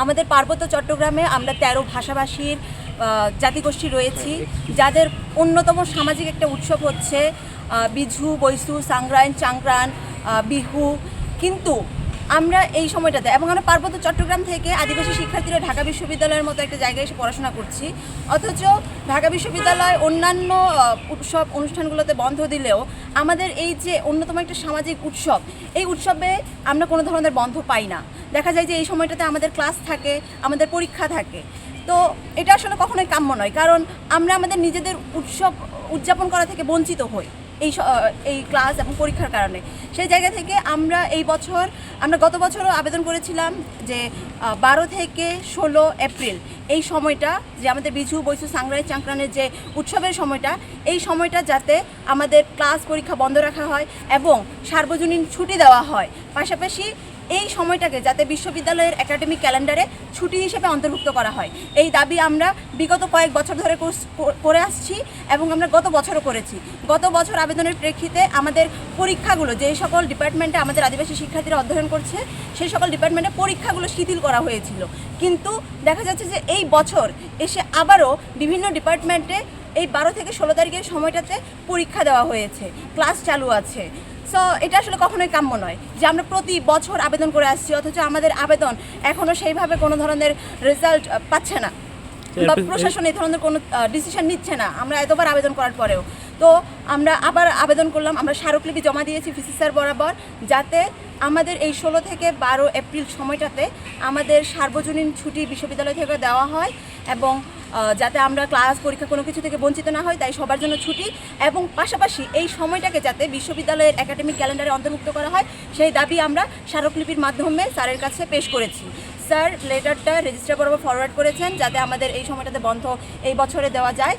আমাদের পার্বত্য চট্টগ্রামে আমরা ১৩ ভাষাভাষীর জাতিগোষ্ঠী রয়েছি, যাদের অন্যতম সামাজিক একটা উৎসব হচ্ছে বিঝু, বৈশু, সাংগ্রাইন, চাংগ্রান, বিহু। কিন্তু আমরা এই সময়টাতে এবং আমরা পার্বত্য চট্টগ্রাম থেকে আদিবাসী শিক্ষার্থীরা ঢাকা বিশ্ববিদ্যালয়ের মতো একটা জায়গায় এসে পড়াশোনা করছি, অথচ ঢাকা বিশ্ববিদ্যালয় অন্যান্য উৎসব অনুষ্ঠানগুলোতে বন্ধ দিলেও আমাদের এই যে অন্যতম একটা সামাজিক উৎসব, এই উৎসবে আমরা কোনো ধরনের বন্ধ পাই না। দেখা যায় যে এই সময়টাতে আমাদের ক্লাস থাকে, আমাদের পরীক্ষা থাকে। তো এটা আসলে কখনোই কাম্য নয়, কারণ আমরা আমাদের নিজেদের উৎসব উদযাপন করা থেকে বঞ্চিত হই এই ক্লাস এবং পরীক্ষার কারণে। সেই জায়গা থেকে আমরা গত বছরও আবেদন করেছিলাম যে 12 থেকে 16 এপ্রিল এই সময়টা, যে আমাদের বিঝু, বৈশু, সাংগ্রাই, চাংক্রানের যে উৎসবের সময়টা, এই সময়টা যাতে আমাদের ক্লাস পরীক্ষা বন্ধ রাখা হয় এবং সার্বজনীন ছুটি দেওয়া হয়। পাশাপাশি এই সময়টাকে যাতে বিশ্ববিদ্যালয়ের একাডেমিক ক্যালেন্ডারে ছুটি হিসেবে অন্তর্ভুক্ত করা হয়, এই দাবি আমরা বিগত কয়েক বছর ধরে করে আসছি এবং আমরা গত বছরও করেছি। গত বছর আবেদনের প্রেক্ষিতে আমাদের পরীক্ষাগুলো, যে সকল ডিপার্টমেন্টে আমাদের আদিবাসী শিক্ষার্থীরা অধ্যয়ন করছে, সেই সকল ডিপার্টমেন্টে পরীক্ষাগুলো শিথিল করা হয়েছিল। কিন্তু দেখা যাচ্ছে যে এই বছর এসে আবারও বিভিন্ন ডিপার্টমেন্টে এই 12 থেকে 16 তারিখের সময়টাতে পরীক্ষা দেওয়া হয়েছে, ক্লাস চালু আছে। সো এটা আসলে কখনোই কাম্য নয় যে আমরা প্রতি বছর আবেদন করে আসছি, অথচ আমাদের আবেদন এখনও সেইভাবে কোনো ধরনের রেজাল্ট পাচ্ছে না বা প্রশাসন এই ধরনের কোনো ডিসিশন নিচ্ছে না। আমরা এতবার আবেদন করার পরেও তো আমরা আবার আবেদন করলাম, আমরা স্মারকলিপি জমা দিয়েছি ভিসি স্যার বরাবর, যাতে আমাদের এই 16 থেকে 12 এপ্রিল সময়টাতে আমাদের সার্বজনীন ছুটি বিশ্ববিদ্যালয় থেকে দেওয়া হয় এবং যাতে আমরা ক্লাস পরীক্ষা কোনো কিছু থেকে বঞ্চিত না হয়, তাই সবার জন্য ছুটি, এবং পাশাপাশি এই সময়টাকে যাতে বিশ্ববিদ্যালয়ের একাডেমিক ক্যালেন্ডারে অন্তর্ভুক্ত করা হয়, সেই দাবি আমরা স্মারকলিপির মাধ্যমে স্যারের কাছে পেশ করেছি। স্যার লেটারটা রেজিস্ট্রার বরাবর ফরওয়ার্ড করেছেন যাতে আমাদের এই সময়টাতে বন্ধ এই বছরে দেওয়া যায়।